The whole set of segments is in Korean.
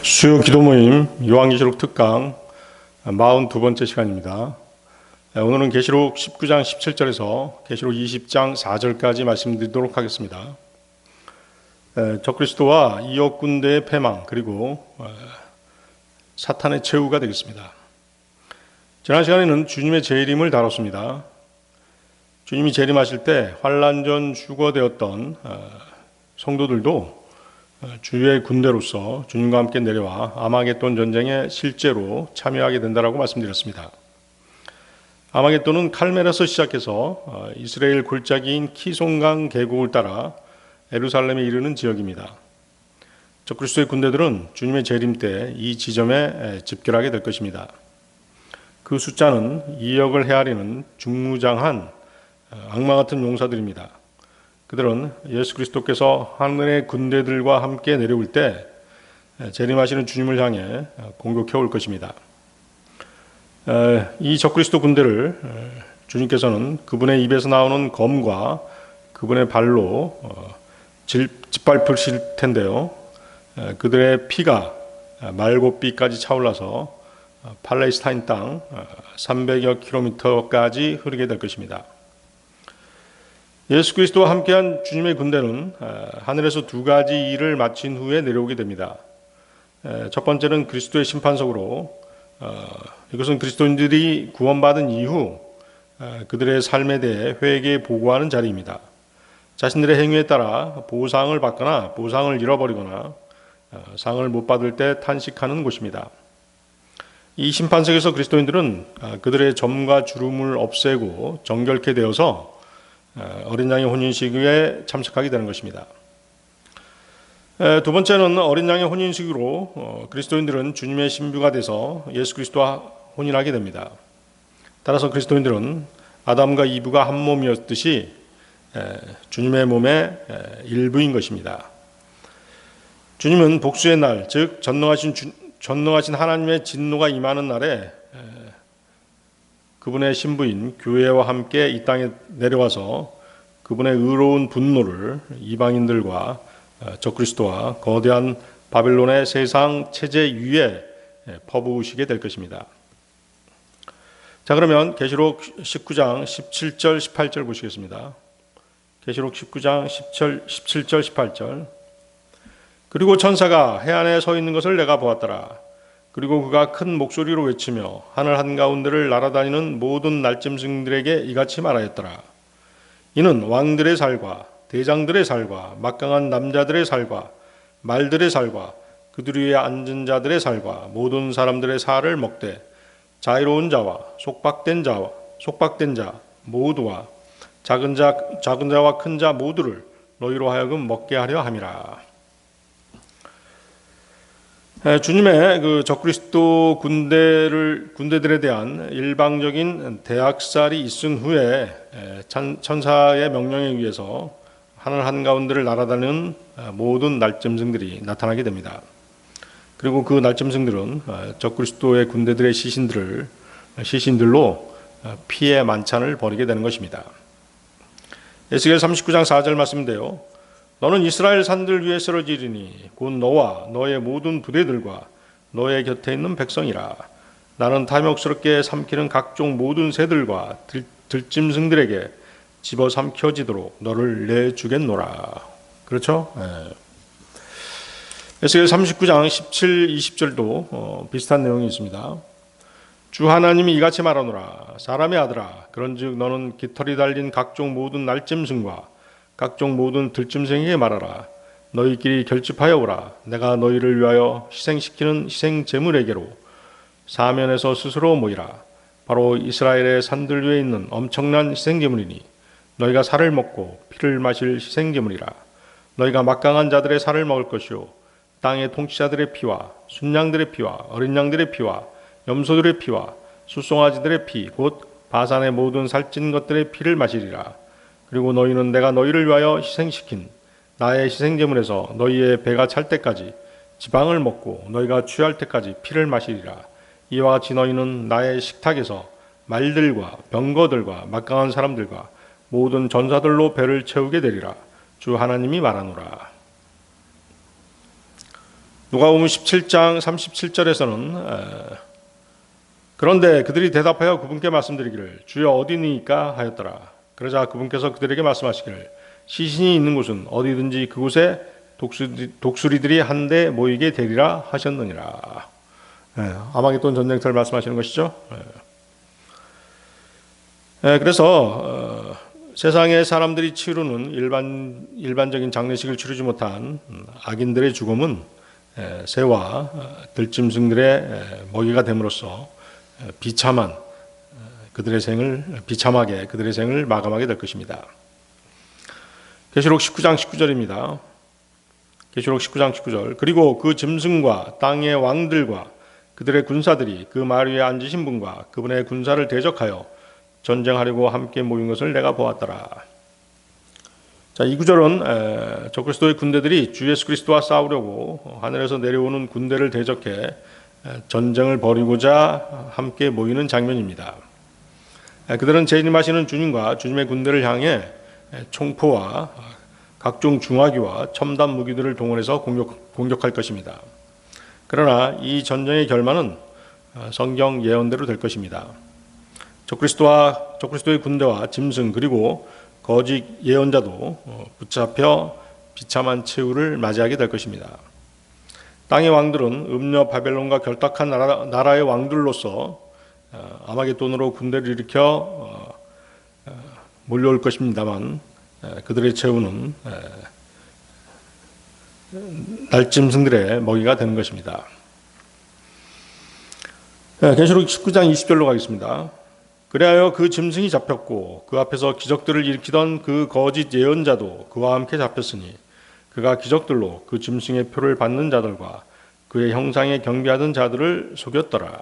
수요 기도 모임 요한계시록 특강 42번째 시간입니다. 오늘은 계시록 19장 17절에서 계시록 20장 4절까지 말씀드리도록 하겠습니다. 적그리스도와 이역 군대의 패망 그리고 사탄의 최후가 되겠습니다. 지난 시간에는 주님의 재림을 다뤘습니다. 주님이 재림하실 때 환난 전 휴거되었던 성도들도 주의 군대로서 주님과 함께 내려와 아마겟돈 전쟁에 실제로 참여하게 된다라고 말씀드렸습니다. 아마겟돈은 칼멜에서 시작해서 이스라엘 골짜기인 키송강 계곡을 따라 예루살렘에 이르는 지역입니다. 적그리스도의 군대들은 주님의 재림 때 이 지점에 집결하게 될 것입니다. 그 숫자는 이역을 헤아리는 중무장한 악마 같은 용사들입니다. 그들은 예수 그리스도께서 하늘의 군대들과 함께 내려올 때 재림하시는 주님을 향해 공격해 올 것입니다. 이 적그리스도 군대를 주님께서는 그분의 입에서 나오는 검과 그분의 발로 짓밟으실 텐데요. 그들의 피가 말곶비까지 차올라서 팔레스타인 땅 300여 킬로미터까지 흐르게 될 것입니다. 예수 그리스도와 함께한 주님의 군대는 하늘에서 두 가지 일을 마친 후에 내려오게 됩니다. 첫 번째는 그리스도의 심판석으로, 이것은 그리스도인들이 구원받은 이후 그들의 삶에 대해 회개에 보고하는 자리입니다. 자신들의 행위에 따라 보상을 받거나 보상을 잃어버리거나 상을 못 받을 때 탄식하는 곳입니다. 이 심판석에서 그리스도인들은 그들의 점과 주름을 없애고 정결케 되어서 어린 양의 혼인식에 참석하게 되는 것입니다. 두 번째는 어린 양의 혼인식으로 그리스도인들은 주님의 신부가 돼서 예수 그리스도와 혼인하게 됩니다. 따라서 그리스도인들은 아담과 이브가 한 몸이었듯이 주님의 몸의 일부인 것입니다. 주님은 복수의 날, 즉 전능하신 하나님의 진노가 임하는 날에 그분의 신부인 교회와 함께 이 땅에 내려와서 그분의 의로운 분노를 이방인들과 적그리스도와 거대한 바벨론의 세상 체제 위에 퍼부으시게 될 것입니다. 자, 그러면 계시록 19장 17절 18절 보시겠습니다. 계시록 19장 17절 18절. 그리고 천사가 해안에 서 있는 것을 내가 보았더라. 그리고 그가 큰 목소리로 외치며 하늘 한가운데를 날아다니는 모든 날짐승들에게 이같이 말하였더라. 이는 왕들의 살과 대장들의 살과 막강한 남자들의 살과 말들의 살과 그들 위에 앉은 자들의 살과 모든 사람들의 살을 먹되 자유로운 자와 속박된 자 모두와 작은 자와 큰 자 모두를 너희로 하여금 먹게 하려 함이라. 주님의 그 적그리스도 군대들에 대한 일방적인 대학살이 있은 후에 천사의 명령에 의해서 하늘 한가운데를 날아다니는 모든 날짐승들이 나타나게 됩니다. 그리고 그 날짐승들은 적그리스도의 군대들의 시신들로 피의 만찬을 벌이게 되는 것입니다. 에스겔 39장 4절 말씀인데요. 너는 이스라엘 산들 위에 쓰러지리니 곧 너와 너의 모든 부대들과 너의 곁에 있는 백성이라. 나는 탐욕스럽게 삼키는 각종 모든 새들과 들짐승들에게 집어삼켜지도록 너를 내주겠노라. 그렇죠? 에스겔 39장 17, 20절도 비슷한 내용이 있습니다. 주 하나님이 이같이 말하노라. 사람의 아들아, 그런즉 너는 깃털이 달린 각종 모든 날짐승과 각종 모든 들짐승에게 말하라. 너희끼리 결집하여 오라. 내가 너희를 위하여 희생시키는 희생제물에게로 사면에서 스스로 모이라. 바로 이스라엘의 산들 위에 있는 엄청난 희생제물이니 너희가 살을 먹고 피를 마실 희생제물이라. 너희가 막강한 자들의 살을 먹을 것이요 땅의 통치자들의 피와 순양들의 피와 어린 양들의 피와 염소들의 피와 숫송아지들의 피 곧 바산의 모든 살찐 것들의 피를 마시리라. 그리고 너희는 내가 너희를 위하여 희생시킨 나의 희생제물에서 너희의 배가 찰 때까지 지방을 먹고 너희가 취할 때까지 피를 마시리라. 이와 같이 너희는 나의 식탁에서 말들과 병거들과 막강한 사람들과 모든 전사들로 배를 채우게 되리라. 주 하나님이 말하노라. 누가복음 17장 37절에서는 그런데 그들이 대답하여 그분께 말씀드리기를 주여 어디니까 하였더라. 그러자 그분께서 그들에게 말씀하시기를 시신이 있는 곳은 어디든지 그곳에 독수리들이 한데 모이게 되리라 하셨느니라. 아마겟돈 전쟁터를 말씀하시는 것이죠. 그래서 세상의 사람들이 치르는 일반적인 장례식을 치르지 못한 악인들의 죽음은 새와 들짐승들의 먹이가 됨으로써 비참하게 그들의 생을 마감하게 될 것입니다. 계시록 19장 19절입니다. 계시록 19장 19절. 그리고 그 짐승과 땅의 왕들과 그들의 군사들이 그 말 위에 앉으신 분과 그분의 군사를 대적하여 전쟁하려고 함께 모인 것을 내가 보았더라. 자, 이 구절은 적그리스도의 군대들이 주 예수 그리스도와 싸우려고 하늘에서 내려오는 군대를 대적해 전쟁을 벌이고자 함께 모이는 장면입니다. 그들은 재림하시는 주님과 주님의 군대를 향해 총포와 각종 중화기와 첨단 무기들을 동원해서 공격할 것입니다. 그러나 이 전쟁의 결말은 성경 예언대로 될 것입니다. 적그리스도의 군대와 짐승 그리고 거짓 예언자도 붙잡혀 비참한 최후를 맞이하게 될 것입니다. 땅의 왕들은 음녀 바벨론과 결탁한 나라의 왕들로서 아마겟돈으로 군대를 일으켜 몰려올 것입니다만 그들의 최후는 날짐승들의 먹이가 되는 것입니다. 계시록 19장 20절로 가겠습니다. 그리하여 그 짐승이 잡혔고 그 앞에서 기적들을 일으키던 그 거짓 예언자도 그와 함께 잡혔으니 그가 기적들로 그 짐승의 표를 받는 자들과 그의 형상에 경배하던 자들을 속였더라.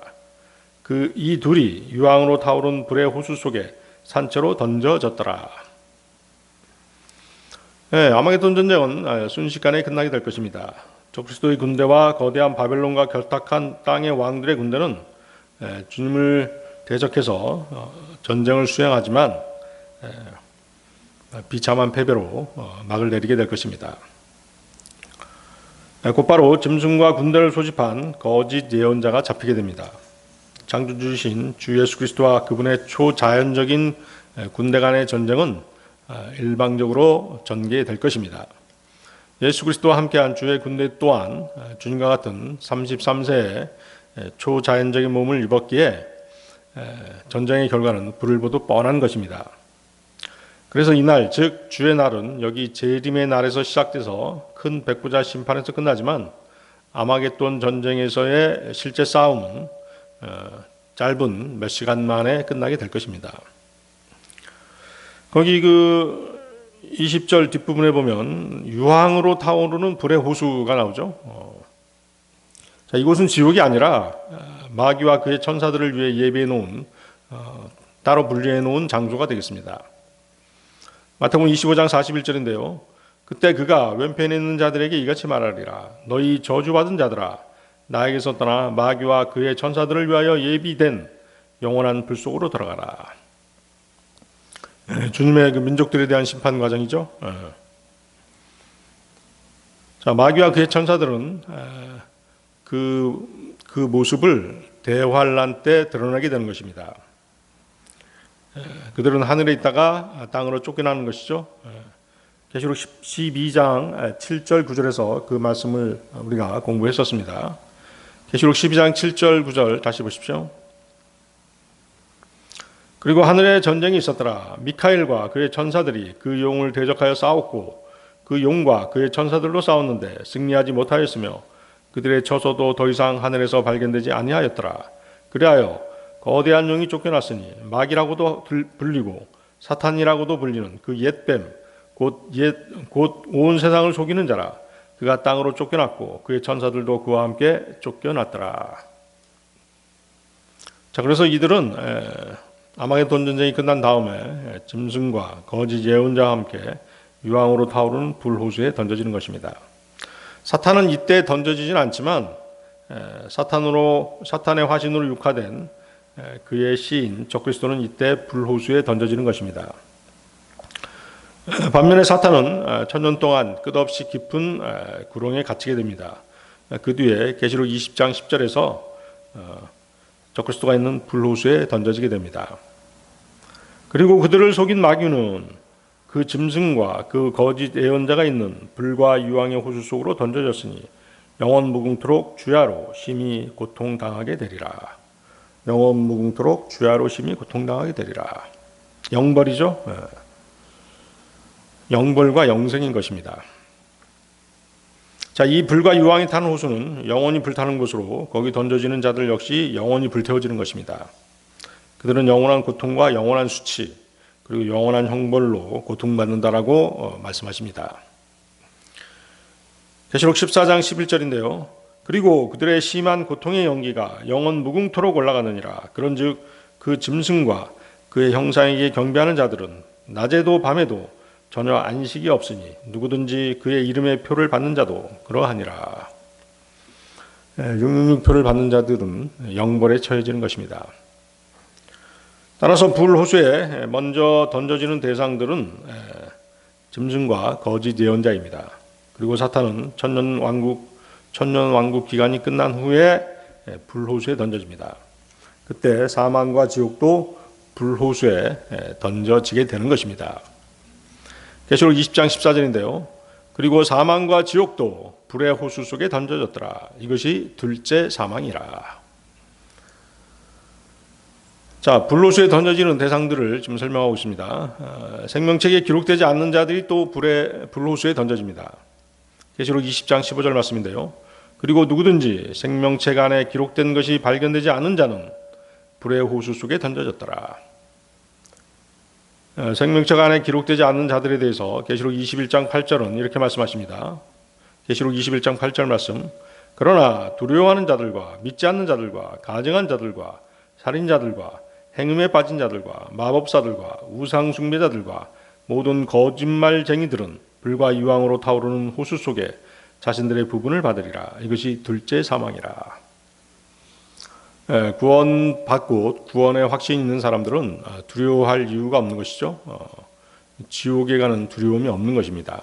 이 둘이 유황으로 타오른 불의 호수 속에 산채로 던져졌더라. 아마겟돈 전쟁은 순식간에 끝나게 될 것입니다. 적그리스도의 군대와 거대한 바벨론과 결탁한 땅의 왕들의 군대는 주님을 대적해서 전쟁을 수행하지만 비참한 패배로 막을 내리게 될 것입니다. 곧바로 짐승과 군대를 소집한 거짓 예언자가 잡히게 됩니다. 창조주이신 주 예수 그리스도와 그분의 초자연적인 군대 간의 전쟁은 일방적으로 전개될 것입니다. 예수 그리스도와 함께한 주의 군대 또한 주님과 같은 33세의 초자연적인 몸을 입었기에 전쟁의 결과는 불을 보듯 뻔한 것입니다. 그래서 이날 즉 주의 날은 여기 재림의 날에서 시작돼서 큰 백부자 심판에서 끝나지만 아마겟돈 전쟁에서의 실제 싸움은 짧은 몇 시간 만에 끝나게 될 것입니다. 거기 그 20절 뒷부분에 보면 유황으로 타오르는 불의 호수가 나오죠. 자, 이곳은 지옥이 아니라 마귀와 그의 천사들을 위해 예비해 놓은 따로 분리해 놓은 장소가 되겠습니다. 마태복음 25장 41절인데요. 그때 그가 왼편에 있는 자들에게 이같이 말하리라. 너희 저주받은 자들아 나에게서 떠나 마귀와 그의 천사들을 위하여 예비된 영원한 불 속으로 들어가라. 주님의 그 민족들에 대한 심판 과정이죠. 자, 마귀와 그의 천사들은 그 모습을 대환란 때 드러나게 되는 것입니다. 그들은 하늘에 있다가 땅으로 쫓겨나는 것이죠. 계시록 12장 7절 9절에서 그 말씀을 우리가 공부했었습니다. 계시록 12장 7절 9절 다시 보십시오. 그리고 하늘에 전쟁이 있었더라. 미카엘과 그의 천사들이 그 용을 대적하여 싸웠고 그 용과 그의 천사들로 싸웠는데 승리하지 못하였으며 그들의 처소도 더 이상 하늘에서 발견되지 아니하였더라. 그리하여 거대한 용이 쫓겨났으니 마귀라고도 불리고 사탄이라고도 불리는 그 옛뱀 곧 온 세상을 속이는 자라. 그가 땅으로 쫓겨났고 그의 천사들도 그와 함께 쫓겨났더라. 자, 그래서 이들은 아마겟돈 전쟁이 끝난 다음에 짐승과 거짓 예언자와 함께 유황으로 타오르는 불호수에 던져지는 것입니다. 사탄은 이때 던져지진 않지만 사탄의 화신으로 육화된 그의 시인 적그리스도는 이때 불호수에 던져지는 것입니다. 반면에 사탄은 천년 동안 끝없이 깊은 구렁에 갇히게 됩니다. 그 뒤에 계시록 20장 10절에서 적을 수가 있는 불호수에 던져지게 됩니다. 그리고 그들을 속인 마귀는 그 짐승과 그 거짓 예언자가 있는 불과 유황의 호수 속으로 던져졌으니 영원 무궁토록 주야로 심히 고통당하게 되리라. 영원 무궁토록 주야로 심히 고통당하게 되리라. 영벌이죠. 영벌과 영생인 것입니다. 자, 이 불과 유황이 타는 호수는 영원히 불타는 곳으로 거기 던져지는 자들 역시 영원히 불태워지는 것입니다. 그들은 영원한 고통과 영원한 수치 그리고 영원한 형벌로 고통받는다라고 말씀하십니다. 계시록 14장 11절인데요. 그리고 그들의 심한 고통의 연기가 영원 무궁토록 올라가느니라. 그런즉 그 짐승과 그의 형상에게 경배하는 자들은 낮에도 밤에도 전혀 안식이 없으니 누구든지 그의 이름의 표를 받는 자도 그러하니라. 666표를 받는 자들은 영벌에 처해지는 것입니다. 따라서 불호수에 먼저 던져지는 대상들은 짐승과 거짓 예언자입니다. 그리고 사탄은 천년왕국 기간이 끝난 후에 불호수에 던져집니다. 그때 사망과 지옥도 불호수에 던져지게 되는 것입니다. 계시록 20장 14절인데요. 그리고 사망과 지옥도 불의 호수 속에 던져졌더라. 이것이 둘째 사망이라. 자, 불호수에 던져지는 대상들을 지금 설명하고 있습니다. 생명책에 기록되지 않는 자들이 또 불호수에 던져집니다. 계시록 20장 15절 말씀인데요. 그리고 누구든지 생명책 안에 기록된 것이 발견되지 않은 자는 불의 호수 속에 던져졌더라. 생명책 안에 기록되지 않는 자들에 대해서 계시록 21장 8절은 이렇게 말씀하십니다. 계시록 21장 8절 말씀. 그러나 두려워하는 자들과 믿지 않는 자들과 가증한 자들과 살인자들과 행음에 빠진 자들과 마법사들과 우상 숭배자들과 모든 거짓말쟁이들은 불과 유황으로 타오르는 호수 속에 자신들의 부분을 받으리라. 이것이 둘째 사망이라. 구원받고 구원의 확신이 있는 사람들은 두려워할 이유가 없는 것이죠. 지옥에 가는 두려움이 없는 것입니다.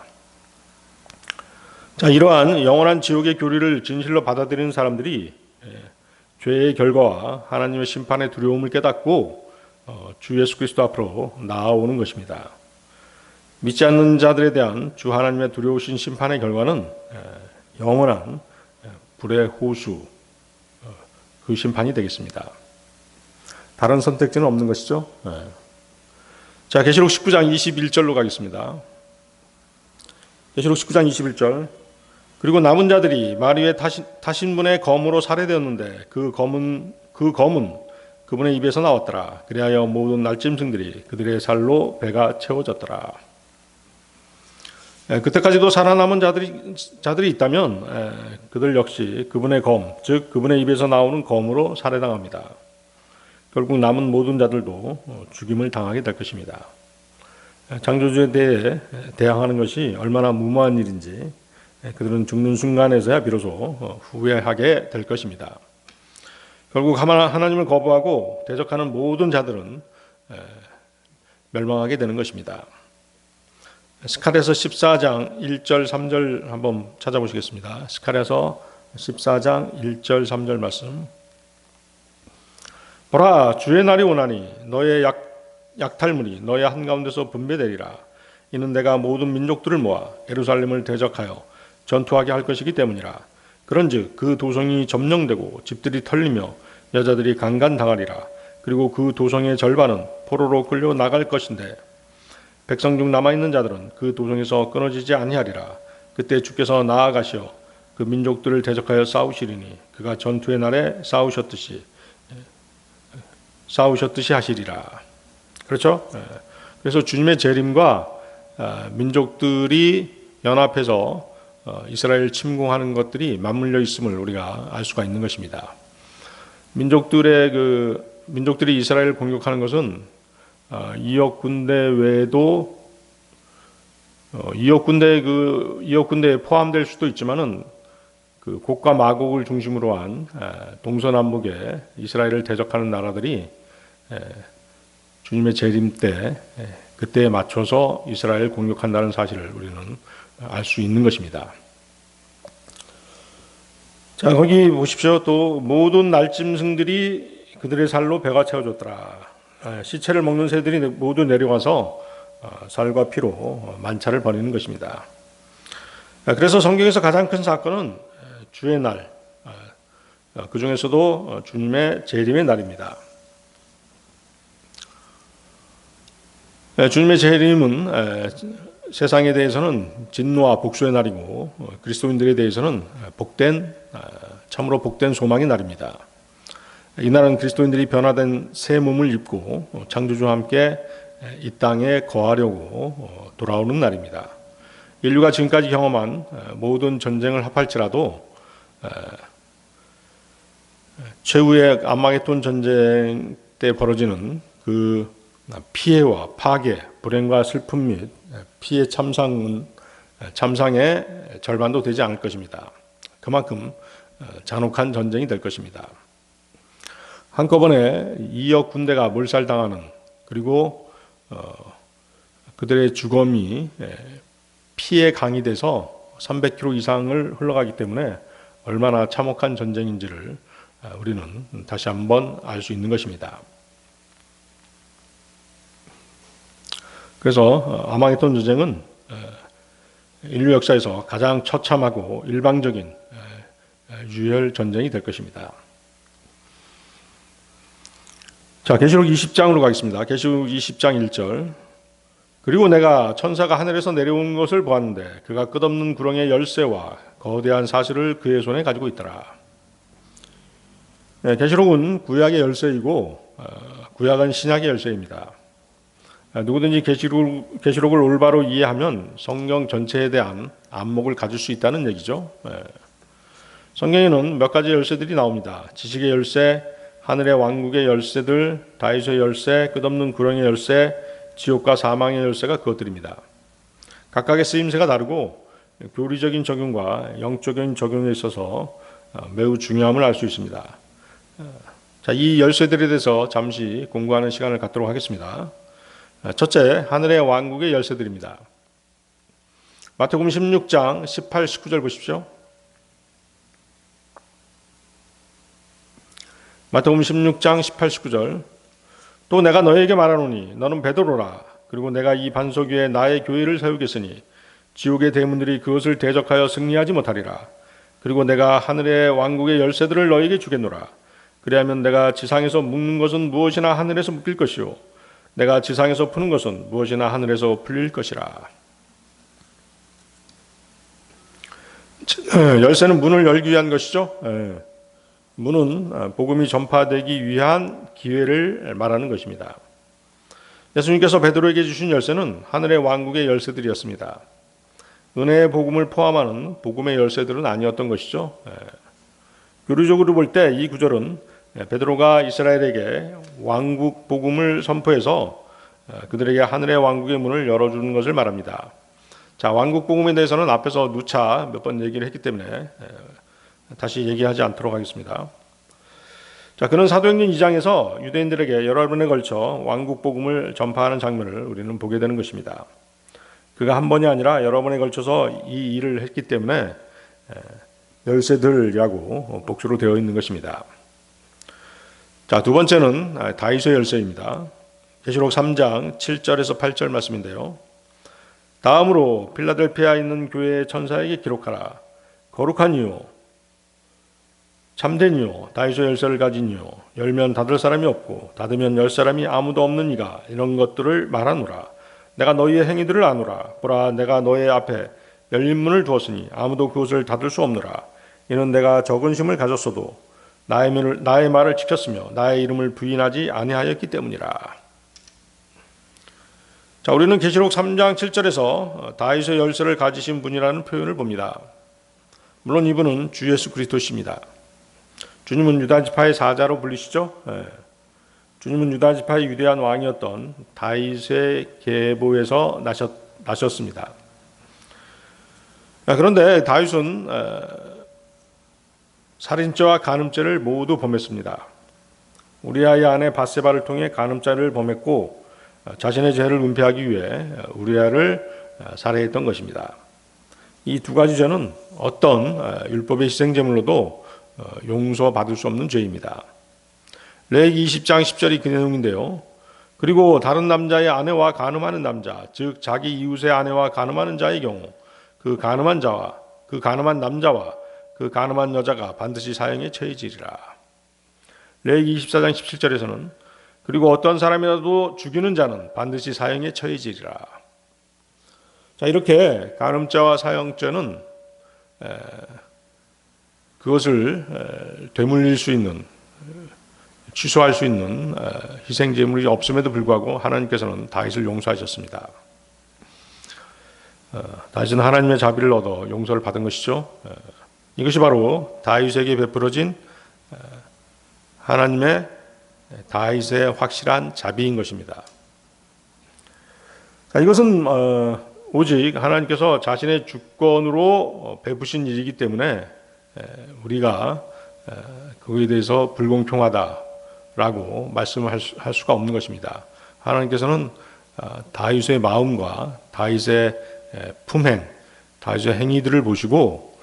자, 이러한 영원한 지옥의 교리를 진실로 받아들이는 사람들이 죄의 결과와 하나님의 심판의 두려움을 깨닫고 주 예수 그리스도 앞으로 나아오는 것입니다. 믿지 않는 자들에 대한 주 하나님의 두려우신 심판의 결과는 영원한 불의 호수, 그 심판이 되겠습니다. 다른 선택지는 없는 것이죠. 자, 계시록 19장 21절로 가겠습니다. 계시록 19장 21절. 그리고 남은 자들이 말 위에 타신 분의 검으로 살해되었는데 그 검은 그분의 입에서 나왔더라. 그리하여 모든 날짐승들이 그들의 살로 배가 채워졌더라. 그때까지도 살아남은 자들이 있다면 그들 역시 그분의 검, 즉 그분의 입에서 나오는 검으로 살해당합니다. 결국 남은 모든 자들도 죽임을 당하게 될 것입니다. 창조주에 대해 대항하는 것이 얼마나 무모한 일인지 그들은 죽는 순간에서야 비로소 후회하게 될 것입니다. 결국 하나님을 거부하고 대적하는 모든 자들은 멸망하게 되는 것입니다. 스가랴서 14장 1절 3절 한번 찾아보시겠습니다. 스가랴서 14장 1절 3절 말씀. 보라, 주의 날이 오나니 너의 약탈물이 너의 한가운데서 분배되리라. 이는 내가 모든 민족들을 모아 예루살렘을 대적하여 전투하게 할 것이기 때문이라. 그런즉 그 도성이 점령되고 집들이 털리며 여자들이 강간당하리라. 그리고 그 도성의 절반은 포로로 끌려 나갈 것인데 백성 중 남아있는 자들은 그 도성에서 끊어지지 아니하리라. 그때 주께서 나아가시어 그 민족들을 대적하여 싸우시리니 그가 전투의 날에 싸우셨듯이 하시리라. 그렇죠? 그래서 주님의 재림과 민족들이 연합해서 이스라엘 침공하는 것들이 맞물려 있음을 우리가 알 수가 있는 것입니다. 민족들이 이스라엘을 공격하는 것은 2억 군대 외에도 2억 군대에 포함될 수도 있지만은 그 곡과 마곡을 중심으로 한 동서남북에 이스라엘을 대적하는 나라들이 주님의 재림 때 그때에 맞춰서 이스라엘을 공격한다는 사실을 우리는 알 수 있는 것입니다. 자, 거기 보십시오. 또 모든 날짐승들이 그들의 살로 배가 채워졌더라. 시체를 먹는 새들이 모두 내려와서 살과 피로 만차를 벌이는 것입니다. 그래서 성경에서 가장 큰 사건은 주의 날, 그 중에서도 주님의 재림의 날입니다. 주님의 재림은 세상에 대해서는 진노와 복수의 날이고 그리스도인들에 대해서는 참으로 복된 소망의 날입니다. 이날은 그리스도인들이 변화된 새 몸을 입고 창조주와 함께 이 땅에 거하려고 돌아오는 날입니다. 인류가 지금까지 경험한 모든 전쟁을 합할지라도 최후의 아마게돈 전쟁 때 벌어지는 그 피해와 파괴, 불행과 슬픔 및 피해 참상의 절반도 되지 않을 것입니다. 그만큼 잔혹한 전쟁이 될 것입니다. 한꺼번에 2억 군대가 몰살당하는, 그리고 그들의 주검이 피해 강이 돼서 300km 이상을 흘러가기 때문에 얼마나 참혹한 전쟁인지를 우리는 다시 한번 알 수 있는 것입니다. 그래서 아마게돈 전쟁은 인류 역사에서 가장 처참하고 일방적인 유혈 전쟁이 될 것입니다. 자, 계시록 20장으로 가겠습니다. 계시록 20장 1절. 그리고 내가 천사가 하늘에서 내려온 것을 보았는데 그가 끝없는 구렁의 열쇠와 거대한 사실을 그의 손에 가지고 있더라. 계시록은 구약의 열쇠이고 구약은 신약의 열쇠입니다. 누구든지 계시록을 올바로 이해하면 성경 전체에 대한 안목을 가질 수 있다는 얘기죠. 성경에는 몇 가지 열쇠들이 나옵니다. 지식의 열쇠, 하늘의 왕국의 열쇠들, 다윗의 열쇠, 끝없는 구렁의 열쇠, 지옥과 사망의 열쇠가 그것들입니다. 각각의 쓰임새가 다르고 교리적인 적용과 영적인 적용에 있어서 매우 중요함을 알 수 있습니다. 자, 이 열쇠들에 대해서 잠시 공부하는 시간을 갖도록 하겠습니다. 첫째, 하늘의 왕국의 열쇠들입니다. 마태복음 16장 18, 19절 보십시오. 마태복음 16장 18, 19절. 또 내가 너에게 말하노니 너는 베드로라. 그리고 내가 이 반석 위에 나의 교회를 세우겠으니 지옥의 대문들이 그것을 대적하여 승리하지 못하리라. 그리고 내가 하늘의 왕국의 열쇠들을 너에게 주겠노라. 그리하면 내가 지상에서 묶는 것은 무엇이나 하늘에서 묶일 것이요 내가 지상에서 푸는 것은 무엇이나 하늘에서 풀릴 것이라. 열쇠는 문을 열기 위한 것이죠. 문은 복음이 전파되기 위한 기회를 말하는 것입니다. 예수님께서 베드로에게 주신 열쇠는 하늘의 왕국의 열쇠들이었습니다. 은혜의 복음을 포함하는 복음의 열쇠들은 아니었던 것이죠. 교리적으로 볼 때 이 구절은 베드로가 이스라엘에게 왕국 복음을 선포해서 그들에게 하늘의 왕국의 문을 열어주는 것을 말합니다. 자, 왕국 복음에 대해서는 앞에서 누차 몇 번 얘기를 했기 때문에 다시 얘기하지 않도록 하겠습니다. 자, 그는 사도행전 2장에서 유대인들에게 여러 번에 걸쳐 왕국 복음을 전파하는 장면을 우리는 보게 되는 것입니다. 그가 한 번이 아니라 여러 번에 걸쳐서 이 일을 했기 때문에 열쇠들이라고 복수로 되어 있는 것입니다. 자, 두 번째는 다윗의 열쇠입니다. 계시록 3장 7절에서 8절 말씀인데요. 다음으로 필라델피아에 있는 교회의 천사에게 기록하라. 거룩한 이요 참된 이요 다윗의 열쇠를 가진 이요 열면 닫을 사람이 없고 닫으면 열 사람이 아무도 없는 이가 이런 것들을 말하노라. 내가 너희의 행위들을 아노라. 보라, 내가 너희 앞에 열린 문을 두었으니 아무도 그것을 닫을 수 없노라. 이는 내가 적은심을 가졌어도 나의 말을 지켰으며 나의 이름을 부인하지 아니하였기 때문이라. 자, 우리는 계시록 3장 7절에서 다윗의 열쇠를 가지신 분이라는 표현을 봅니다. 물론 이분은 주 예수 그리스도십니다. 주님은 유다지파의 사자로 불리시죠. 주님은 유다지파의 위대한 왕이었던 다윗의 계보에서 나셨습니다. 그런데 다윗은 살인죄와 간음죄를 모두 범했습니다. 우리아의 아내 바세바를 통해 간음죄를 범했고 자신의 죄를 은폐하기 위해 우리아를 살해했던 것입니다. 이 두 가지 죄는 어떤 율법의 희생제물로도 용서받을 수 없는 죄입니다. 레위기 20장 10절이 그 내용인데요. 그리고 다른 남자의 아내와 간음하는 남자, 즉 자기 이웃의 아내와 간음하는 자의 경우 그 간음한 자와 그 간음한 남자와 그 간음한 여자가 반드시 사형에 처해지리라. 레위기 24장 17절에서는 그리고 어떤 사람이라도 죽이는 자는 반드시 사형에 처해지리라. 자, 이렇게 간음죄와 사형죄는 그것을 되물릴 수 있는, 취소할 수 있는 희생제물이 없음에도 불구하고 하나님께서는 다윗을 용서하셨습니다. 다윗은 하나님의 자비를 얻어 용서를 받은 것이죠. 이것이 바로 다윗에게 베풀어진 하나님의 다윗의 확실한 자비인 것입니다. 자, 이것은 오직 하나님께서 자신의 주권으로 베푸신 일이기 때문에 우리가 그거에 대해서 불공평하다라고 말씀할 수가 없는 것입니다. 하나님께서는 다윗의 마음과 다윗의 품행, 다윗의 행위들을 보시고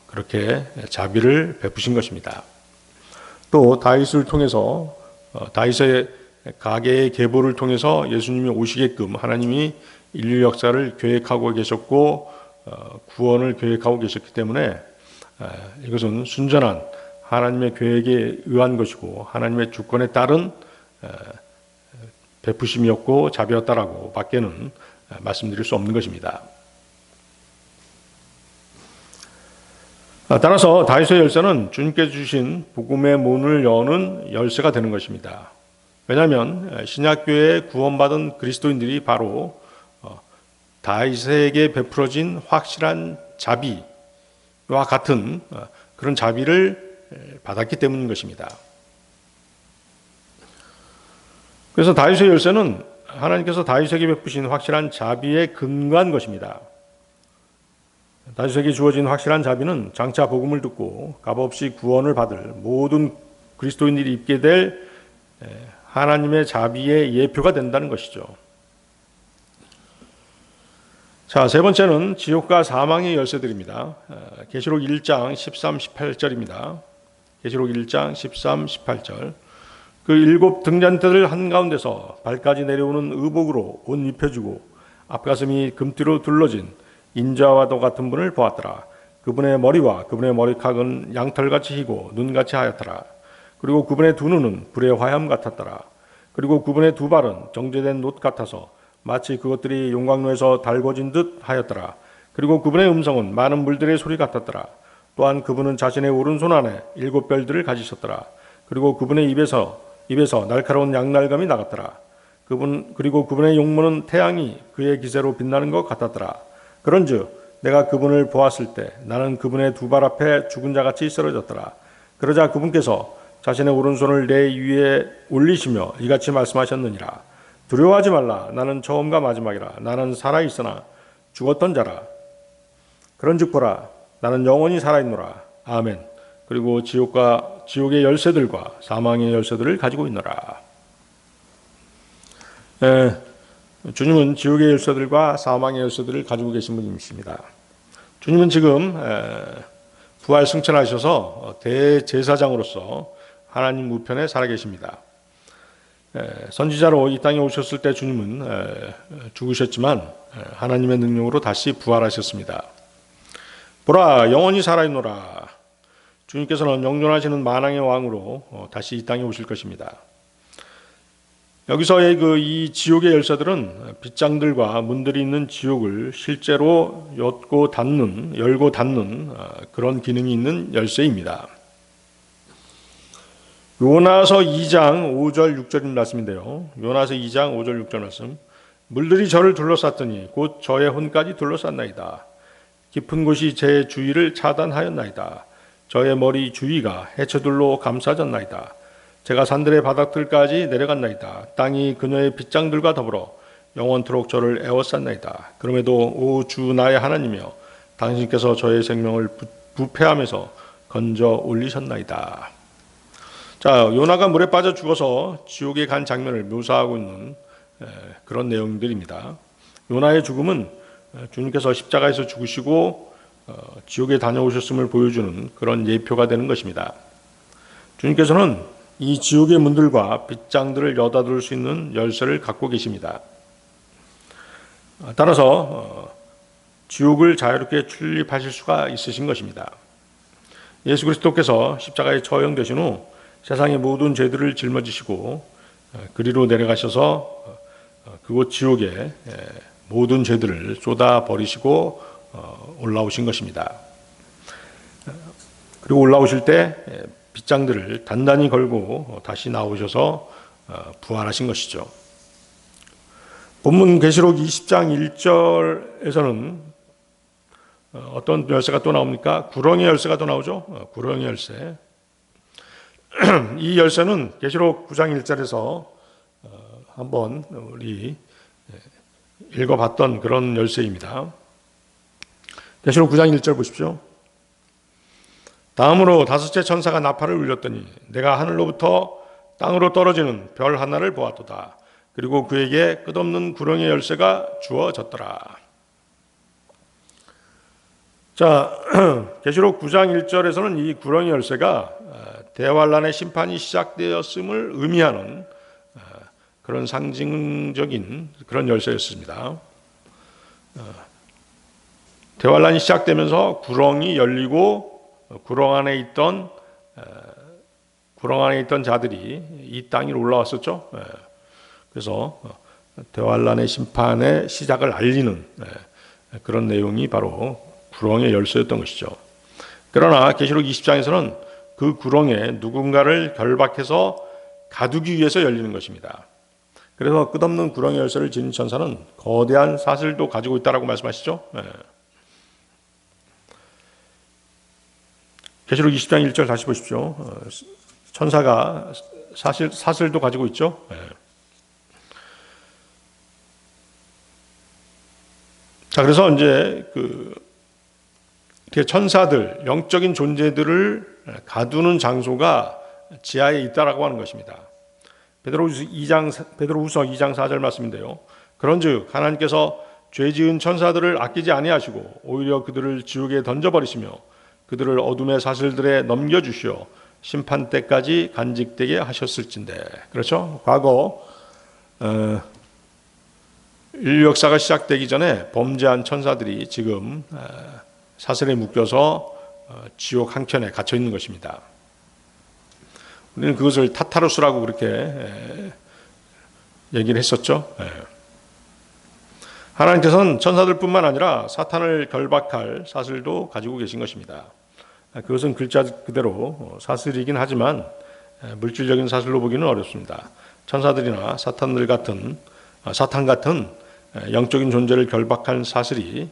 그렇게 자비를 베푸신 것입니다. 또 다윗을 통해서 다윗의 가계의 계보를 통해서 예수님이 오시게끔 하나님이 인류 역사를 계획하고 계셨고 구원을 계획하고 계셨기 때문에 이것은 순전한 하나님의 계획에 의한 것이고 하나님의 주권에 따른 베푸심이었고 자비였다라고 밖에는 말씀드릴 수 없는 것입니다. 따라서 다윗의 열쇠는 주님께 주신 복음의 문을 여는 열쇠가 되는 것입니다. 왜냐하면 신약교회에 구원받은 그리스도인들이 바로 다윗에게 베풀어진 확실한 자비와 같은 그런 자비를 받았기 때문인 것입니다. 그래서 다윗의 열쇠는 하나님께서 다윗에게 베푸신 확실한 자비에 근거한 것입니다. 다윗에게 주어진 확실한 자비는 장차 복음을 듣고 값없이 구원을 받을 모든 그리스도인들이 입게 될 하나님의 자비의 예표가 된다는 것이죠. 자, 세 번째는 지옥과 사망의 열쇠들입니다. 계시록 1장 13, 18절입니다. 계시록 1장 13, 18절. 그 일곱 등잔대들 한가운데서 발까지 내려오는 의복으로 옷 입혀주고 앞가슴이 금띠로 둘러진 인자와도 같은 분을 보았더라. 그분의 머리와 그분의 머리카락은 양털같이 희고 눈같이 하얗더라. 그리고 그분의 두 눈은 불의 화염 같았더라. 그리고 그분의 두 발은 정제된 놋 같아서 마치 그것들이 용광로에서 달궈진 듯 하였더라. 그리고 그분의 음성은 많은 물들의 소리 같았더라. 또한 그분은 자신의 오른손 안에 일곱 별들을 가지셨더라. 그리고 그분의 입에서 날카로운 양날감이 나갔더라. 그리고 그분의 용모는 태양이 그의 기세로 빛나는 것 같았더라. 그런즉 내가 그분을 보았을 때 나는 그분의 두 발 앞에 죽은 자같이 쓰러졌더라. 그러자 그분께서 자신의 오른손을 내 위에 올리시며 이같이 말씀하셨느니라. 두려워하지 말라. 나는 처음과 마지막이라. 나는 살아있으나 죽었던 자라. 그런즉 보라. 나는 영원히 살아있노라. 아멘. 그리고 지옥의 열쇠들과 사망의 열쇠들을 가지고 있노라. 주님은 지옥의 열쇠들과 사망의 열쇠들을 가지고 계신 분이십니다. 주님은 지금 부활 승천하셔서 대제사장으로서 하나님 우편에 살아계십니다. 선지자로 이 땅에 오셨을 때 주님은 죽으셨지만 하나님의 능력으로 다시 부활하셨습니다. 보라, 영원히 살아있노라. 주님께서는 영존하시는 만왕의 왕으로 다시 이 땅에 오실 것입니다. 여기서의 이 지옥의 열쇠들은 빗장들과 문들이 있는 지옥을 실제로 열고 닫는 그런 기능이 있는 열쇠입니다. 요나서 2장 5절 6절 말씀인데요. 요나서 2장 5절 6절 말씀. 물들이 저를 둘러쌌더니 곧 저의 혼까지 둘러쌌나이다. 깊은 곳이 제 주위를 차단하였나이다. 저의 머리 주위가 해처들로 감싸졌나이다. 제가 산들의 바닥들까지 내려갔나이다. 땅이 그녀의 빗장들과 더불어 영원토록 저를 애워쌌나이다. 그럼에도 오 주 나의 하나님이여 당신께서 저의 생명을 부패함에서 건져 올리셨나이다. 자, 요나가 물에 빠져 죽어서 지옥에 간 장면을 묘사하고 있는 그런 내용들입니다. 요나의 죽음은 주님께서 십자가에서 죽으시고 지옥에 다녀오셨음을 보여주는 그런 예표가 되는 것입니다. 주님께서는 이 지옥의 문들과 빗장들을 여닫을 수 있는 열쇠를 갖고 계십니다. 따라서 지옥을 자유롭게 출입하실 수가 있으신 것입니다. 예수 그리스도께서 십자가에 처형되신 후 세상의 모든 죄들을 짊어지시고 그리로 내려가셔서 그곳 지옥에 모든 죄들을 쏟아 버리시고 올라오신 것입니다. 그리고 올라오실 때 빗장들을 단단히 걸고 다시 나오셔서 부활하신 것이죠. 본문 계시록 20장 1절에서는 어떤 열쇠가 또 나옵니까? 구렁의 열쇠가 또 나오죠. 구렁의 열쇠. 이 열쇠는 계시록 9장 1절에서 한번 우리 읽어봤던 그런 열쇠입니다. 계시록 9장 1절 보십시오. 다음으로 다섯째 천사가 나팔을 울렸더니 내가 하늘로부터 땅으로 떨어지는 별 하나를 보았도다. 그리고 그에게 끝없는 구렁의 열쇠가 주어졌더라. 자, 계시록 9장 1절에서는 이 구렁의 열쇠가 대환란의 심판이 시작되었음을 의미하는 그런 상징적인 그런 열쇠였습니다. 대환란이 시작되면서 구렁이 열리고 구렁 안에 있던 자들이 이 땅 위로 올라왔었죠. 그래서 대환란의 심판의 시작을 알리는 그런 내용이 바로 구렁의 열쇠였던 것이죠. 그러나 계시록 20장에서는 그 구렁에 누군가를 결박해서 가두기 위해서 열리는 것입니다. 그래서 끝없는 구렁의 열쇠를 지닌 천사는 거대한 사슬도 가지고 있다라고 말씀하시죠. 계시록 20장 1절 다시 보십시오. 천사가 사슬도 가지고 있죠. 자, 그래서 이제 천사들, 영적인 존재들을 가두는 장소가 지하에 있다라고 하는 것입니다. 베드로후서 2장 4절 말씀인데요. 그런즉 하나님께서 죄지은 천사들을 아끼지 아니하시고 오히려 그들을 지옥에 던져버리시며 그들을 어둠의 사슬들에 넘겨주시어 심판 때까지 간직되게 하셨을진데. 그렇죠? 과거 인류 역사가 시작되기 전에 범죄한 천사들이 지금 사슬에 묶여서 지옥 한켠에 갇혀 있는 것입니다. 우리는 그것을 타타루스라고 그렇게 얘기를 했었죠. 하나님께서는 천사들뿐만 아니라 사탄을 결박할 사슬도 가지고 계신 것입니다. 그것은 글자 그대로 사슬이긴 하지만 물질적인 사슬로 보기는 어렵습니다. 천사들이나 사탄 같은 영적인 존재를 결박한 사슬이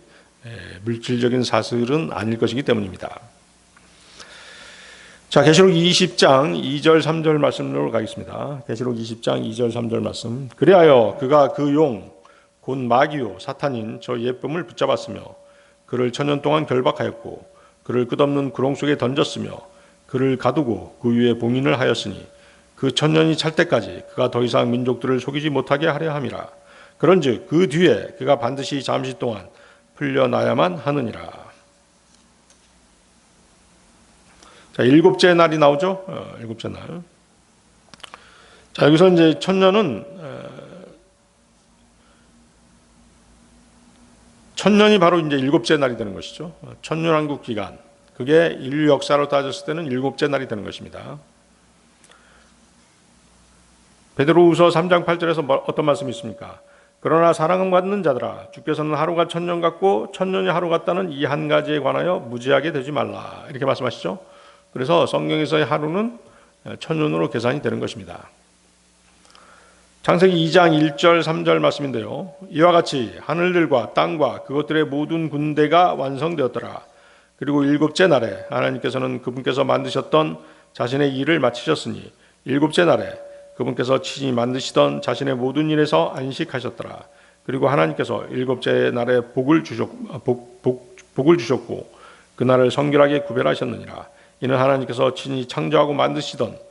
물질적인 사슬은 아닐 것이기 때문입니다. 자, 계시록 20장 2절 3절 말씀으로 가겠습니다. 계시록 20장 2절 3절 말씀. 그리하여 그가 그 용 곧 마귀요 사탄인 저 예쁨을 붙잡았으며 그를 천년 동안 결박하였고 그를 끝없는 구렁 속에 던졌으며 그를 가두고 그 위에 봉인을 하였으니 그 천년이 찰 때까지 그가 더 이상 민족들을 속이지 못하게 하려 함이라. 그런즉 그 뒤에 그가 반드시 잠시 동안 풀려나야만 하느니라. 자, 일곱째 날이 나오죠. 일곱째 날. 자, 여기서 이제 천년이 바로 이제 일곱째 날이 되는 것이죠. 천년왕국 기간. 그게 인류 역사로 따졌을 때는 일곱째 날이 되는 것입니다. 베드로후서 3장 8절에서 어떤 말씀이 있습니까? 그러나 사랑을 받는 자들아 주께서는 하루가 천년 같고 천년이 하루 같다는 이 한 가지에 관하여 무지하게 되지 말라. 이렇게 말씀하시죠. 그래서 성경에서의 하루는 천년으로 계산이 되는 것입니다. 창세기 2장 1절 3절 말씀인데요. 이와 같이 하늘들과 땅과 그것들의 모든 군대가 완성되었더라. 그리고 일곱째 날에 하나님께서는 그분께서 만드셨던 자신의 일을 마치셨으니 일곱째 날에 그분께서 친히 만드시던 자신의 모든 일에서 안식하셨더라. 그리고 하나님께서 일곱째 날에 복을 주셨고 그날을 성결하게 구별하셨느니라. 이는 하나님께서 친히 창조하고 만드시던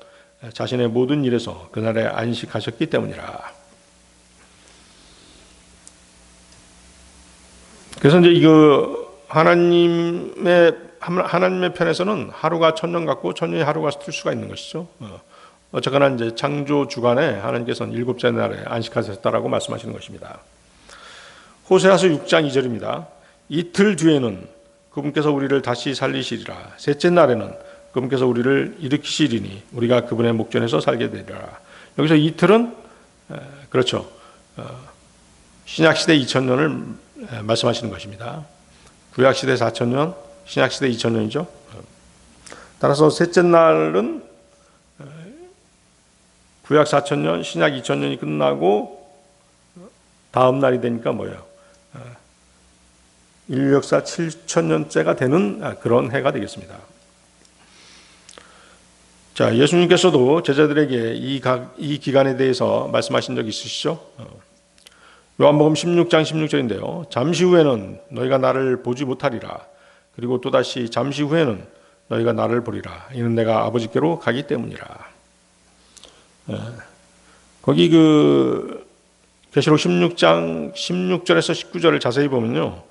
자신의 모든 일에서 그날에 안식하셨기 때문이라. 그래서 이제 하나님의 편에서는 하루가 천년 같고 천년이 하루가 틀 수가 있는 것이죠. 어쨌거나 이제 창조 주간에 하나님께서는 일곱째 날에 안식하셨다라고 말씀하시는 것입니다. 호세아서 6장 2절입니다. 이틀 뒤에는 그분께서 우리를 다시 살리시리라. 셋째 날에는 그분께서 우리를 일으키시리니 우리가 그분의 목전에서 살게 되리라. 여기서 이틀은 그렇죠. 신약시대 2000년을 말씀하시는 것입니다. 구약시대 4000년, 신약시대 2000년이죠. 따라서 셋째 날은 구약 4000년, 신약 2000년이 끝나고 다음 날이 되니까 뭐예요? 인류 역사 7000년째가 되는 그런 해가 되겠습니다. 자, 예수님께서도 제자들에게 이 기간에 대해서 말씀하신 적 있으시죠? 요한복음 16장 16절인데요. 잠시 후에는 너희가 나를 보지 못하리라. 그리고 또다시 잠시 후에는 너희가 나를 보리라. 이는 내가 아버지께로 가기 때문이라. 거기 계시록 16장 16절에서 19절을 자세히 보면요.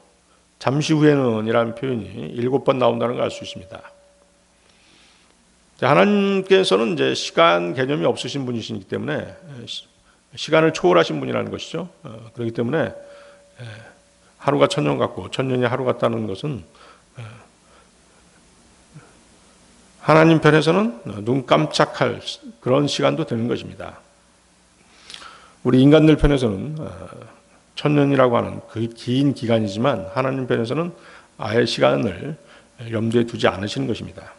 잠시 후에는 이라는 표현이 7번 나온다는 걸 알 수 있습니다. 하나님께서는 이제 시간 개념이 없으신 분이시기 때문에 시간을 초월하신 분이라는 것이죠. 그렇기 때문에 하루가 천년 같고 천년이 하루 같다는 것은 하나님 편에서는 눈 깜짝할 그런 시간도 되는 것입니다. 우리 인간들 편에서는 천년이라고 하는 그 긴 기간이지만 하나님 편에서는 아예 시간을 염두에 두지 않으시는 것입니다.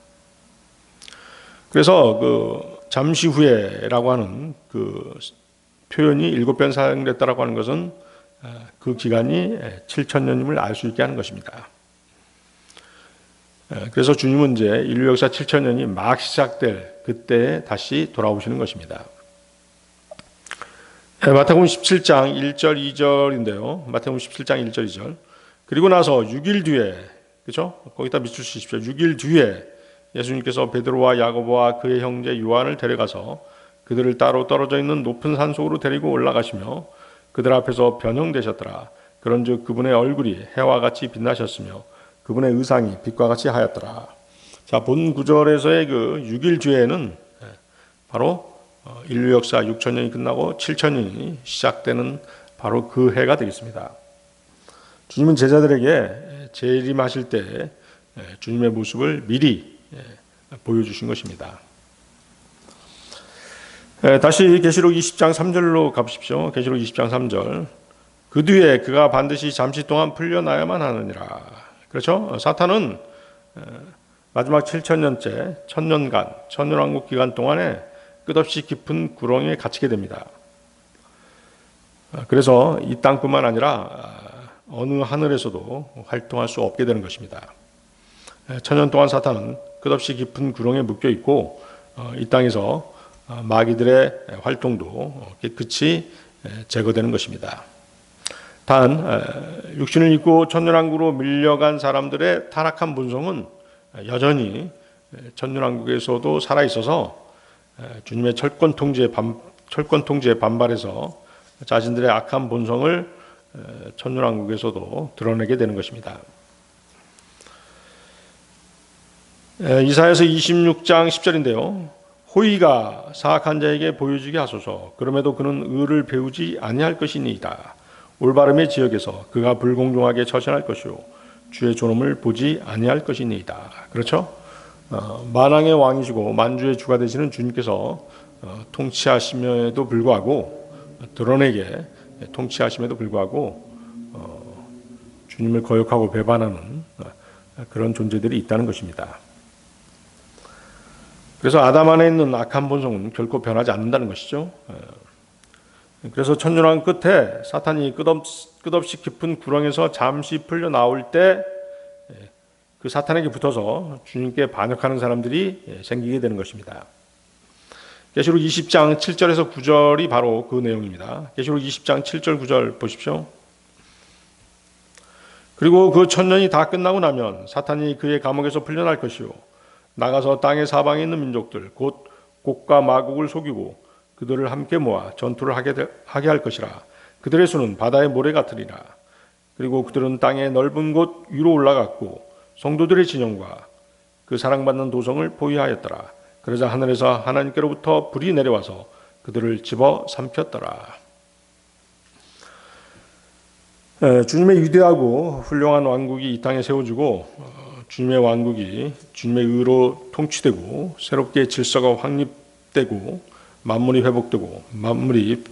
그래서 잠시 후에라고 하는 그 표현이 7번 사용됐다라고 하는 것은 그 기간이 7000년임을 알 수 있게 하는 것입니다. 그래서 주님은 이제 인류 역사 7000년이 막 시작될 그때에 다시 돌아오시는 것입니다. 마태복음 17장 1절 2절인데요. 마태복음 17장 1절 2절. 그리고 나서 6일 뒤에, 그렇죠? 거기다 밑줄 치십시오. 6일 뒤에 예수님께서 베드로와 야고보와 그의 형제 요한을 데려가서 그들을 따로 떨어져 있는 높은 산 속으로 데리고 올라가시며 그들 앞에서 변형되셨더라. 그런즉 그분의 얼굴이 해와 같이 빛나셨으며 그분의 의상이 빛과 같이 하였더라. 자, 본 구절에서의 그 6일 뒤에는 바로 인류 역사 6000년이 끝나고 7000년이 시작되는 바로 그 해가 되겠습니다. 주님은 제자들에게 재림하실 때 주님의 모습을 미리 보여주신 것입니다. 다시 계시록 20장 3절로 가보십시오. 계시록 20장 3절. 그 뒤에 그가 반드시 잠시 동안 풀려나야만 하느니라. 그렇죠? 사탄은 마지막 7000년째, 1000년간, 천년왕국 기간 동안에 끝없이 깊은 구렁이에 갇히게 됩니다. 그래서 이 땅뿐만 아니라 어느 하늘에서도 활동할 수 없게 되는 것입니다. 천년 동안 사탄은 끝없이 깊은 구렁에 묶여 있고 이 땅에서 마귀들의 활동도 깨끗이 제거되는 것입니다. 단 육신을 입고 천년왕국으로 밀려간 사람들의 타락한 본성은 여전히 천년왕국에서도 살아있어서 주님의 철권 통제에 반발해서 자신들의 악한 본성을 천년왕국에서도 드러내게 되는 것입니다. 이사야서 26장 10절인데요. 호의가 사악한 자에게 보여지게 하소서. 그럼에도 그는 의를 배우지 아니할 것이니이다. 올바름의 지역에서 그가 불공정하게 처신할 것이요 주의 존엄을 보지 아니할 것이니이다. 그렇죠? 만왕의 왕이시고 만주의 주가 되시는 주님께서 통치하심에도 불구하고 드러내게 통치하심에도 불구하고 주님을 거역하고 배반하는 그런 존재들이 있다는 것입니다. 그래서 아담 안에 있는 악한 본성은 결코 변하지 않는다는 것이죠. 그래서 천년왕국 끝에 사탄이 끝없이 깊은 구렁에서 잠시 풀려 나올 때 그 사탄에게 붙어서 주님께 반역하는 사람들이 생기게 되는 것입니다. 계시록 20장 7절에서 9절이 바로 그 내용입니다. 계시록 20장 7절 9절 보십시오. 그리고 그 천년이 다 끝나고 나면 사탄이 그의 감옥에서 풀려날 것이요 나가서 땅의 사방에 있는 민족들 곧 곡과 마곡을 속이고 그들을 함께 모아 전투를 하게 할 것이라. 그들의 수는 바다의 모래 같으리라. 그리고 그들은 땅의 넓은 곳 위로 올라갔고 성도들의 진영과 그 사랑받는 도성을 보유하였더라. 그러자 하늘에서 하나님께로부터 불이 내려와서 그들을 집어 삼켰더라. 주님의 위대하고 훌륭한 왕국이 이 땅에 세워지고 주님의 왕국이 주님의 의로 통치되고 새롭게 질서가 확립되고 만물이 회복되고 만물이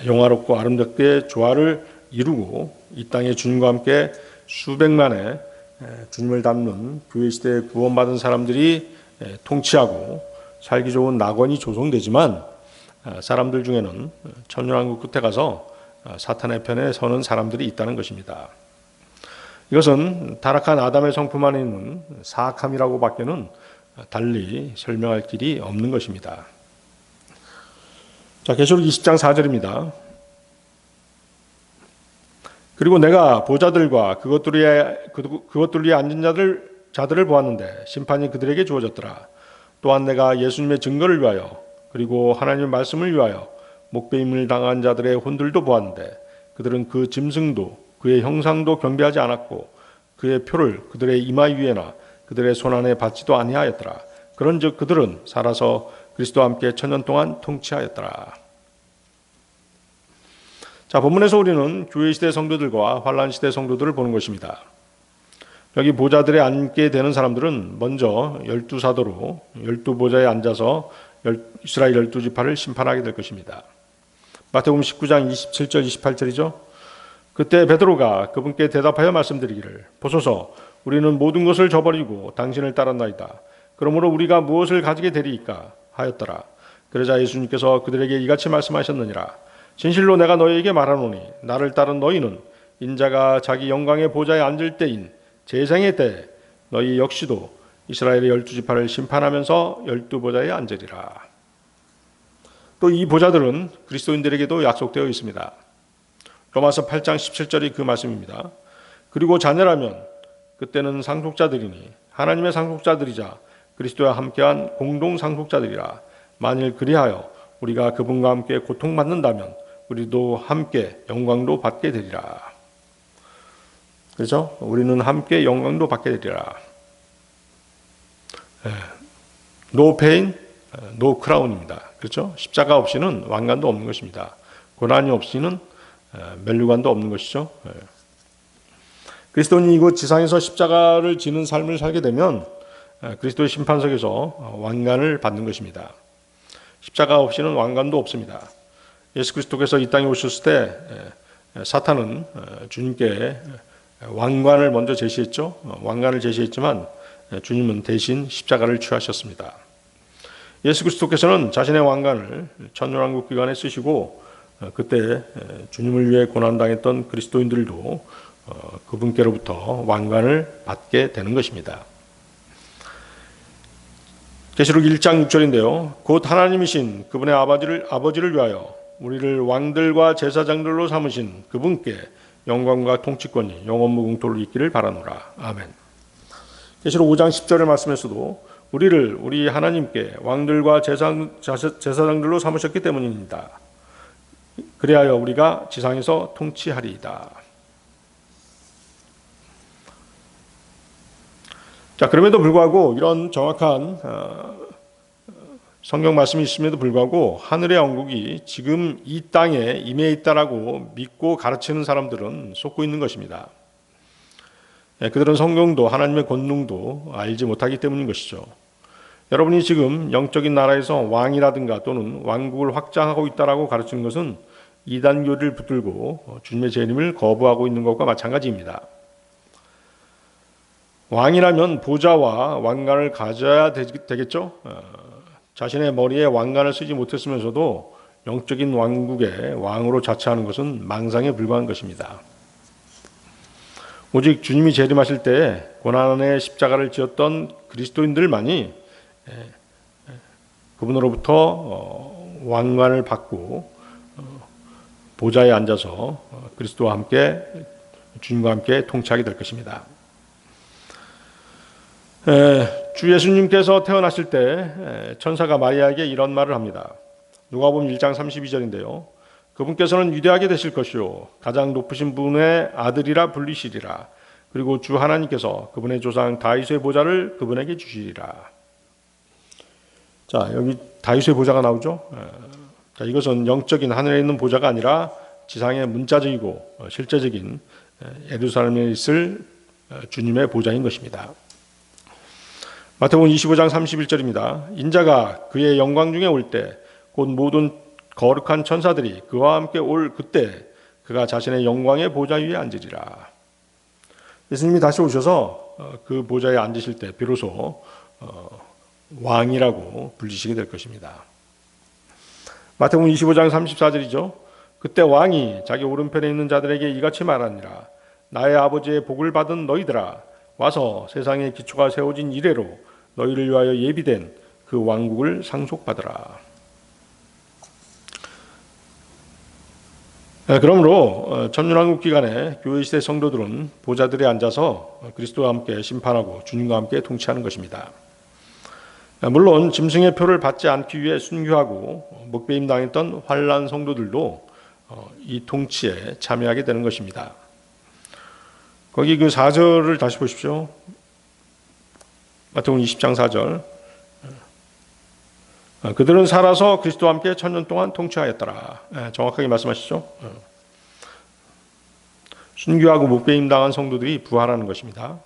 영화롭고 아름답게 조화를 이루고 이 땅에 주님과 함께 수백만의 주님을 닮는 교회 시대에 구원받은 사람들이 통치하고 살기 좋은 낙원이 조성되지만 사람들 중에는 천년왕국 끝에 가서 사탄의 편에 서는 사람들이 있다는 것입니다. 이것은 타락한 아담의 성품 안에 있는 사악함이라고 밖에는 달리 설명할 길이 없는 것입니다. 자, 계시록 20장 4절입니다. 그리고 내가 보좌들과 그것들 위에 앉은 자들을 보았는데 심판이 그들에게 주어졌더라. 또한 내가 예수님의 증거를 위하여 그리고 하나님의 말씀을 위하여 목배임을 당한 자들의 혼들도 보았는데 그들은 그 짐승도 그의 형상도 경배하지 않았고 그의 표를 그들의 이마 위에나 그들의 손안에 받지도 아니하였더라. 그런즉 그들은 살아서 그리스도와 함께 천년 동안 통치하였더라. 자, 본문에서 우리는 교회 시대 성도들과 환란 시대 성도들을 보는 것입니다. 여기 보좌들에 앉게 되는 사람들은 먼저 12사도로 12보좌에 앉아서 이스라엘 12지파를 심판하게 될 것입니다. 마태복음 19장 27절 28절이죠. 그때 베드로가 그분께 대답하여 말씀드리기를 보소서 우리는 모든 것을 저버리고 당신을 따랐나이다. 그러므로 우리가 무엇을 가지게 되리이까 하였더라. 그러자 예수님께서 그들에게 이같이 말씀하셨느니라. 진실로 내가 너희에게 말하노니 나를 따른 너희는 인자가 자기 영광의 보좌에 앉을 때인 재생의 때 너희 역시도 이스라엘의 12지파를 심판하면서 12보좌에 앉으리라. 또 이 보좌들은 그리스도인들에게도 약속되어 있습니다. 로마서 8장 17절이 그 말씀입니다. 그리고 자녀라면 그때는 상속자들이니 하나님의 상속자들이자 그리스도와 함께한 공동 상속자들이라. 만일 그리하여 우리가 그분과 함께 고통받는다면 우리도 함께 영광도 받게 되리라. 그렇죠? 우리는 함께 영광도 받게 되리라. No pain, no crown입니다. 그렇죠? 십자가 없이는 왕관도 없는 것입니다. 고난이 없이는 면류관도 없는 것이죠. 그리스도인이 이곳 지상에서 십자가를 지는 삶을 살게 되면 그리스도의 심판석에서 왕관을 받는 것입니다. 십자가 없이는 왕관도 없습니다. 예수 그리스도께서 이 땅에 오셨을 때 사탄은 주님께 왕관을 먼저 제시했죠. 왕관을 제시했지만 주님은 대신 십자가를 취하셨습니다. 예수 그리스도께서는 자신의 왕관을 천년왕국 기간에 쓰시고 그때 주님을 위해 고난당했던 그리스도인들도 그분께로부터 왕관을 받게 되는 것입니다. 계시록 1장 6절인데요. 곧 하나님이신 그분의 아버지를 위하여 우리를 왕들과 제사장들로 삼으신 그분께 영광과 통치권이 영원무궁토록 있기를 바라노라. 아멘. 계시록 5장 10절의 말씀에서도 우리를 우리 하나님께 왕들과 제사장들로 삼으셨기 때문입니다. 그리하여 우리가 지상에서 통치하리이다. 자, 그럼에도 불구하고 이런 정확한 성경 말씀이 있음에도 불구하고 하늘의 왕국이 지금 이 땅에 임해 있다라고 믿고 가르치는 사람들은 속고 있는 것입니다. 그들은 성경도 하나님의 권능도 알지 못하기 때문인 것이죠. 여러분이 지금 영적인 나라에서 왕이라든가 또는 왕국을 확장하고 있다라고 가르치는 것은 이단교를 붙들고 주님의 재림을 거부하고 있는 것과 마찬가지입니다. 왕이라면 보좌와 왕관을 가져야 되겠죠. 자신의 머리에 왕관을 쓰지 못했으면서도 영적인 왕국의 왕으로 자처하는 것은 망상에 불과한 것입니다. 오직 주님이 재림하실 때 고난의 십자가를 지었던 그리스도인들만이 그분으로부터 왕관을 받고 보좌에 앉아서 그리스도와 함께 주님과 함께 통치하게 될 것입니다. 주 예수님께서 태어나실 때 천사가 마리아에게 이런 말을 합니다. 누가복음 1장 32절인데요. 그분께서는 위대하게 되실 것이요 가장 높으신 분의 아들이라 불리시리라. 그리고 주 하나님께서 그분의 조상 다윗의 보좌를 그분에게 주시리라. 자, 여기 다윗의 보좌가 나오죠. 자, 이것은 영적인 하늘에 있는 보좌가 아니라 지상의 문자적이고 실제적인 예루살렘에 있을 주님의 보좌인 것입니다. 마태복음 25장 31절입니다. 인자가 그의 영광 중에 올 때 곧 모든 거룩한 천사들이 그와 함께 올 그때 그가 자신의 영광의 보좌 위에 앉으리라. 예수님이 다시 오셔서 그 보좌에 앉으실 때 비로소 왕이라고 불리시게 될 것입니다. 마태복음 25장 34절이죠. 그때 왕이 자기 오른편에 있는 자들에게 이같이 말하니라. 나의 아버지의 복을 받은 너희들아, 와서 세상의 기초가 세워진 이래로 너희를 위하여 예비된 그 왕국을 상속받으라. 그러므로 천년왕국 기간에 교회 시대 성도들은 보좌들에 앉아서 그리스도와 함께 심판하고 주님과 함께 통치하는 것입니다. 물론 짐승의 표를 받지 않기 위해 순교하고 목배임 당했던 환난 성도들도 이 통치에 참여하게 되는 것입니다. 거기 그 4절을 다시 보십시오. 마태복음 20장 4절. 그들은 살아서 그리스도와 함께 천년 동안 통치하였더라. 정확하게 말씀하시죠. 순교하고 목배임 당한 성도들이 부활하는 것입니다.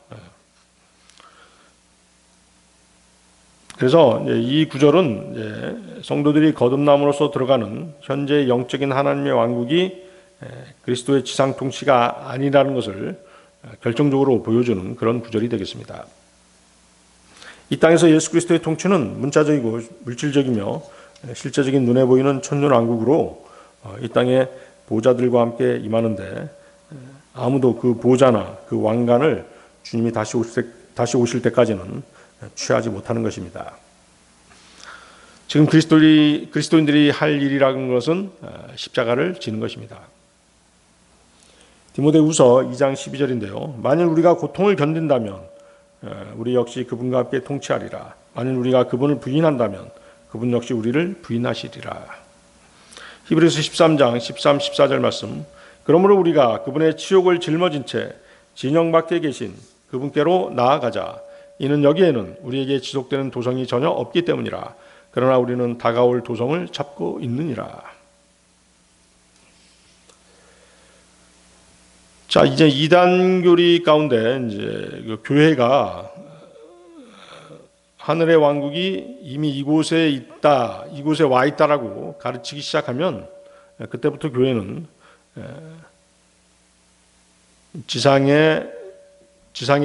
그래서 이 구절은 성도들이 거듭남으로써 들어가는 현재 영적인 하나님의 왕국이 그리스도의 지상 통치가 아니라는 것을 결정적으로 보여주는 그런 구절이 되겠습니다. 이 땅에서 예수 그리스도의 통치는 문자적이고 물질적이며 실제적인 눈에 보이는 천년왕국으로 이 땅에 보좌들과 함께 임하는데 아무도 그 보좌나 그 왕관을 주님이 다시 오실 때까지는 취하지 못하는 것입니다. 지금 그리스도인들이 할 일이라는 것은 십자가를 지는 것입니다. 디모데후서 2장 12절인데요. 만일 우리가 고통을 견딘다면 우리 역시 그분과 함께 통치하리라. 만일 우리가 그분을 부인한다면 그분 역시 우리를 부인하시리라. 히브리서 13장 13, 14절 말씀. 그러므로 우리가 그분의 치욕을 짊어진 채 진영 밖에 계신 그분께로 나아가자. 이는 여기에는 우리에게 지속되는 도성이 전혀 없기 때문이라. 그러나 우리는 다가올 도성을 잡고 있느니라. 자, 이제 이단 교리 가운데 이제 그 교회가 하늘의 왕국이 이미 이곳에 있다, 이곳에 와 있다라고 가르치기 시작하면 그때부터 교회는 지상에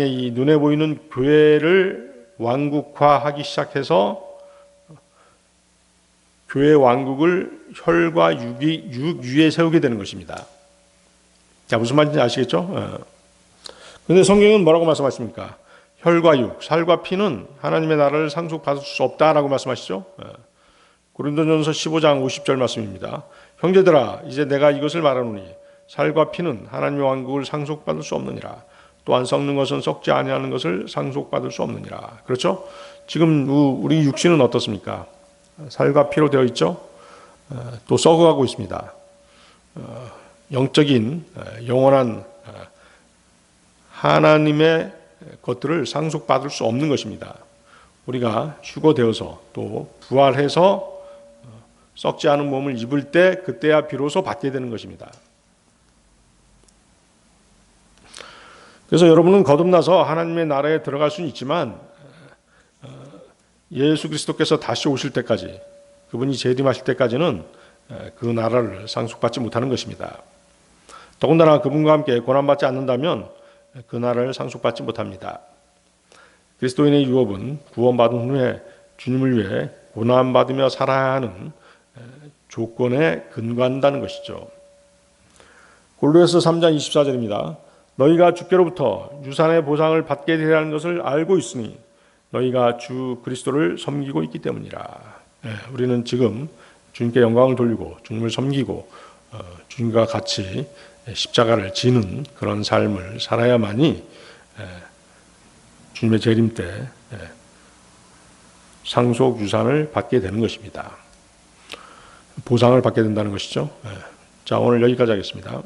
이 눈에 보이는 교회를 왕국화하기 시작해서 교회 왕국을 혈과 육 위에 세우게 되는 것입니다. 자, 무슨 말인지 아시겠죠? 그런데 성경은 뭐라고 말씀하십니까? 혈과 육, 살과 피는 하나님의 나라를 상속받을 수 없다라고 말씀하시죠? 고린도전서 15장 50절 말씀입니다. 형제들아, 이제 내가 이것을 말하노니 살과 피는 하나님의 왕국을 상속받을 수 없느니라. 또한 썩는 것은 썩지 아니하는 것을 상속받을 수 없느니라. 그렇죠? 지금 우리 육신은 어떻습니까? 살과 피로 되어 있죠? 또 썩어가고 있습니다. 영적인 영원한 하나님의 것들을 상속받을 수 없는 것입니다. 우리가 휴거되어서 또 부활해서 썩지 않은 몸을 입을 때 그때야 비로소 받게 되는 것입니다. 그래서 여러분은 거듭나서 하나님의 나라에 들어갈 수는 있지만 예수 그리스도께서 다시 오실 때까지, 그분이 재림하실 때까지는 그 나라를 상속받지 못하는 것입니다. 더군다나 그분과 함께 고난받지 않는다면 그 나라를 상속받지 못합니다. 그리스도인의 유업은 구원받은 후에 주님을 위해 고난받으며 살아야 하는 조건에 근거한다는 것이죠. 골로새서 3장 24절입니다. 너희가 주께로부터 유산의 보상을 받게 되리라는 것을 알고 있으니 너희가 주 그리스도를 섬기고 있기 때문이라. 우리는 지금 주님께 영광을 돌리고 주님을 섬기고 주님과 같이 십자가를 지는 그런 삶을 살아야만이 주님의 재림 때 상속 유산을 받게 되는 것입니다. 보상을 받게 된다는 것이죠. 자, 오늘 여기까지 하겠습니다.